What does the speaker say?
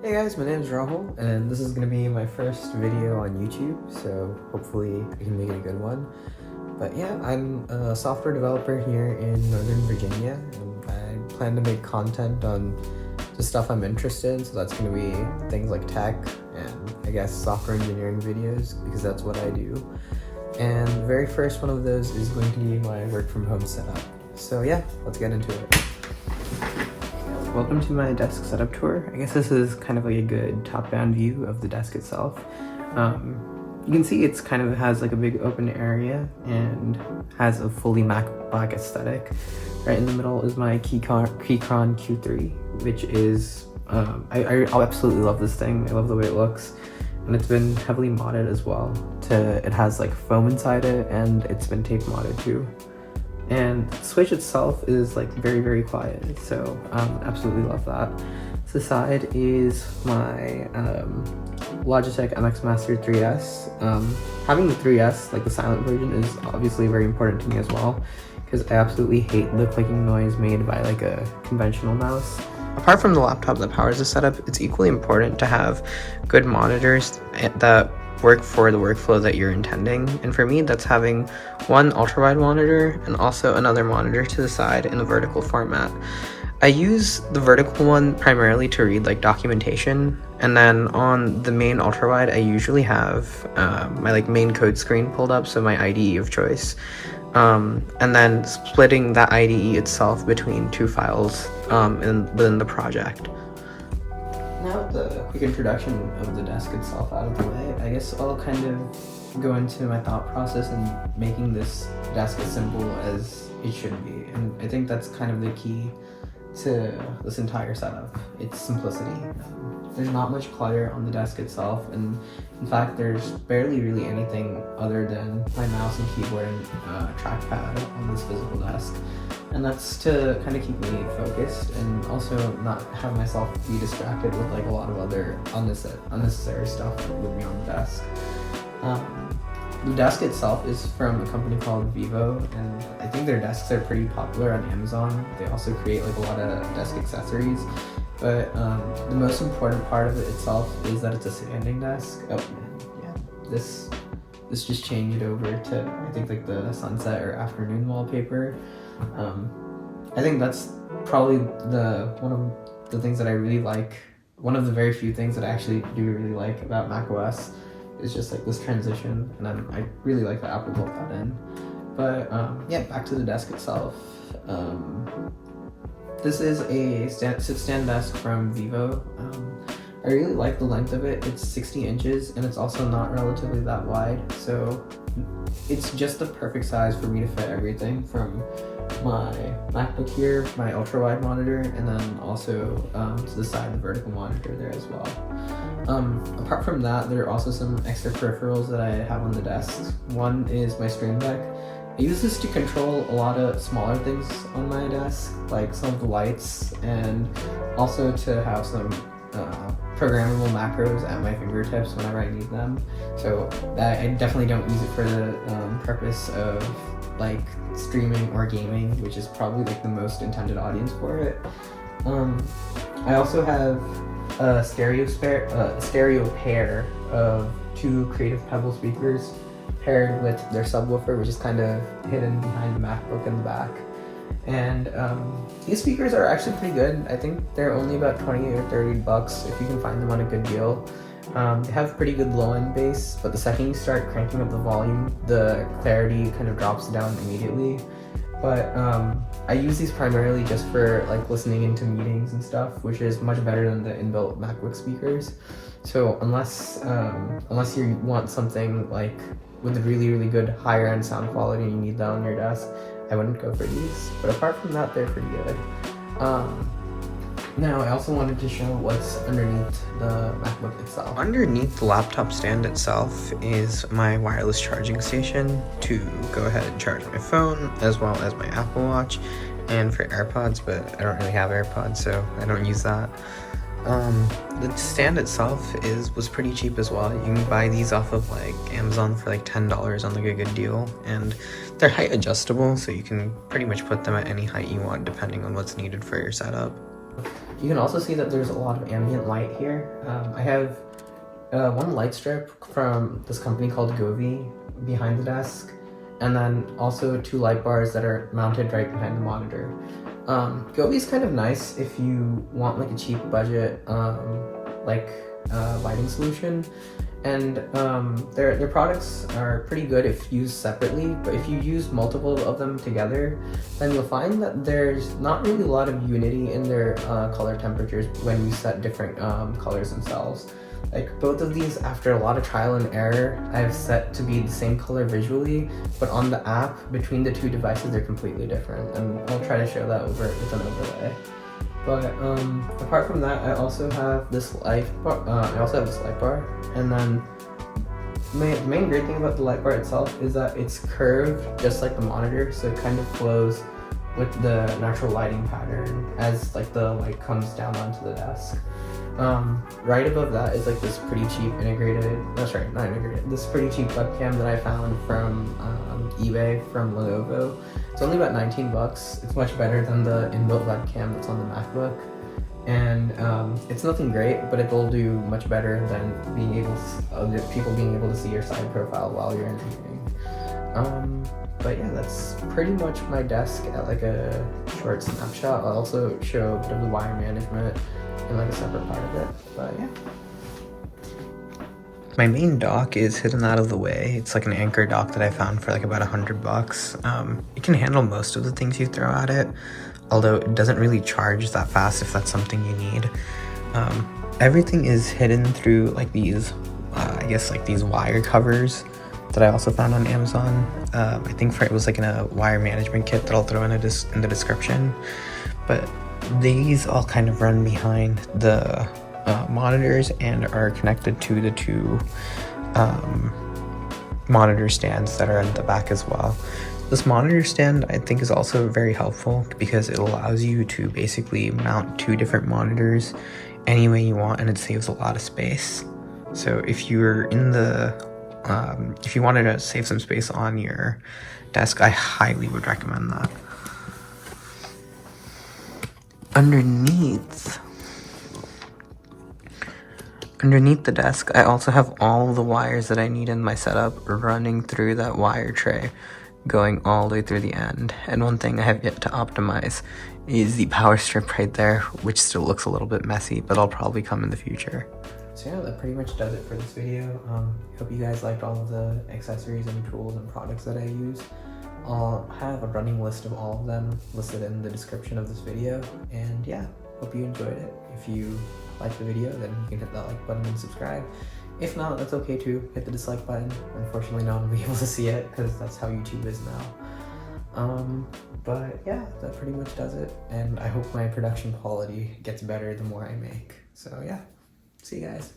Hey guys, my name is Rahul, and this is going to be my first video on YouTube, so hopefully I can make it a good one. But yeah, I'm a software developer here in Northern Virginia, and I plan to make content on the stuff I'm interested in, so that's going to be things like tech and I guess software engineering videos, because that's what I do. And the very first one of those is going to be my work from home setup. So yeah, let's get into it. Welcome to my desk setup tour. I guess this is kind of like a good top-down view of the desk itself. You can see it's kind of has like a big open area and has a fully matte black aesthetic. Right in the middle is my Keychron Q3, which is, I absolutely love this thing. I love the way it looks. And it's been heavily modded as well. It has like foam inside it, and it's been tape modded too. And the switch itself is like very quiet, so absolutely love that. To the side is my Logitech MX Master 3S. Having the 3S, like the silent version, is obviously very important to me as well, because I absolutely hate the clicking noise made by like a conventional mouse. Apart from the laptop that powers the setup, it's equally important to have good monitors that work for the workflow that you're intending. And for me, that's having one ultra-wide monitor and also another monitor to the side in a vertical format. I use the vertical one primarily to read like documentation, and then on the main ultra-wide, I usually have my like main code screen pulled up, so my IDE of choice. And then splitting that IDE itself between two files within the project. Now with the quick introduction of the desk itself out of the way, I guess I'll kind of go into my thought process in making this desk as simple as it should be. And I think that's kind of the key to this entire setup. It's simplicity. There's not much clutter on the desk itself, and in fact there's barely really anything other than my mouse and keyboard and trackpad on this physical desk. And that's to kind of keep me focused and also not have myself be distracted with like a lot of other unnecessary stuff that would be on the desk. The desk itself is from a company called Vivo, and I think their desks are pretty popular on Amazon. They also create like a lot of desk accessories, but the most important part of it itself is that it's a standing desk. Oh yeah, this just changed over to I think like the sunset or afternoon wallpaper. I think that's probably one of the things that I really like. One of the very few things that I actually do really like about macOS is just like this transition, and I really like that Apple built that in. But yeah, back to the desk itself. This is a sit-stand desk from Vivo. I really like the length of it. It's 60 inches, and it's also not relatively that wide, so it's just the perfect size for me to fit everything from my MacBook here, my ultra-wide monitor, and then also to the side, the vertical monitor there as well. Apart from that, there are also some extra peripherals that I have on the desk. One is my Stream Deck. I use this to control a lot of smaller things on my desk, like some of the lights, and also to have some programmable macros at my fingertips whenever I need them. So I definitely don't use it for the purpose of like streaming or gaming, which is probably like the most intended audience for it. I also have a stereo pair of two Creative Pebble speakers paired with their subwoofer, which is kind of hidden behind the MacBook in the back. And these speakers are actually pretty good. I think they're only about 20 or 30 bucks if you can find them on a good deal. They have pretty good low-end bass, but the second you start cranking up the volume, the clarity kind of drops down immediately. But I use these primarily just for like listening into meetings and stuff, which is much better than the inbuilt MacBook speakers. So unless you want something like with a really good higher end sound quality and you need that on your desk, I wouldn't go for these. But apart from that, they're pretty good. Now, I also wanted to show what's underneath the MacBook itself. Underneath the laptop stand itself is my wireless charging station to go ahead and charge my phone, as well as my Apple Watch, and for AirPods, but I don't really have AirPods, so I don't use that. The stand itself was pretty cheap as well. You can buy these off of like Amazon for like $10 on like a good deal, and they're height adjustable, so you can pretty much put them at any height you want depending on what's needed for your setup. You can also see that there's a lot of ambient light here. I have one light strip from this company called Govi behind the desk, and then also 2 light bars that are mounted right behind the monitor. Govi is kind of nice if you want like a cheap budget lighting solution, and their products are pretty good if used separately, but if you use multiple of them together, then you'll find that there's not really a lot of unity in their color temperatures when you set different colors themselves. Like both of these, after a lot of trial and error, I've set to be the same color visually, but on the app between the 2 devices they're completely different, and I'll try to show that over with an overlay. But apart from that, I also have this light bar. And then the main great thing about the light bar itself is that it's curved just like the monitor, so it kind of flows with the natural lighting pattern as like the light comes down onto the desk. Right above that is like this pretty cheap this pretty cheap webcam that I found from eBay from Lenovo. It's only about 19 bucks. It's much better than the inbuilt webcam that's on the MacBook. And it's nothing great, but it will do much better than people being able to see your side profile while you're editing. But yeah, that's pretty much my desk at like a short snapshot. I'll also show a bit of the wire management in like a separate part of it, but yeah. My main dock is hidden out of the way. It's like an Anker dock that I found for like about $100. It can handle most of the things you throw at it, although it doesn't really charge that fast if that's something you need. Everything is hidden through like these, I guess like these wire covers that I also found on Amazon. I think it was like in a wire management kit that I'll throw in the description. But these all kind of run behind the monitors and are connected to the 2 monitor stands that are in the back as well. This monitor stand I think is also very helpful because it allows you to basically mount 2 different monitors any way you want, and it saves a lot of space. So if you're in if you wanted to save some space on your desk, I highly would recommend that. Underneath the desk, I also have all the wires that I need in my setup running through that wire tray, going all the way through the end. And one thing I have yet to optimize is the power strip right there, which still looks a little bit messy, but I'll probably come in the future. So yeah, that pretty much does it for this video. Hope you guys liked all of the accessories and tools and products that I use. I'll have a running list of all of them listed in the description of this video, and yeah, hope you enjoyed it. If you liked the video, then you can hit that like button and subscribe. If not, that's okay too. Hit the dislike button. Unfortunately, no one will be able to see it because that's how YouTube is now. But yeah, that pretty much does it, and I hope my production quality gets better the more I make. So yeah, see you guys.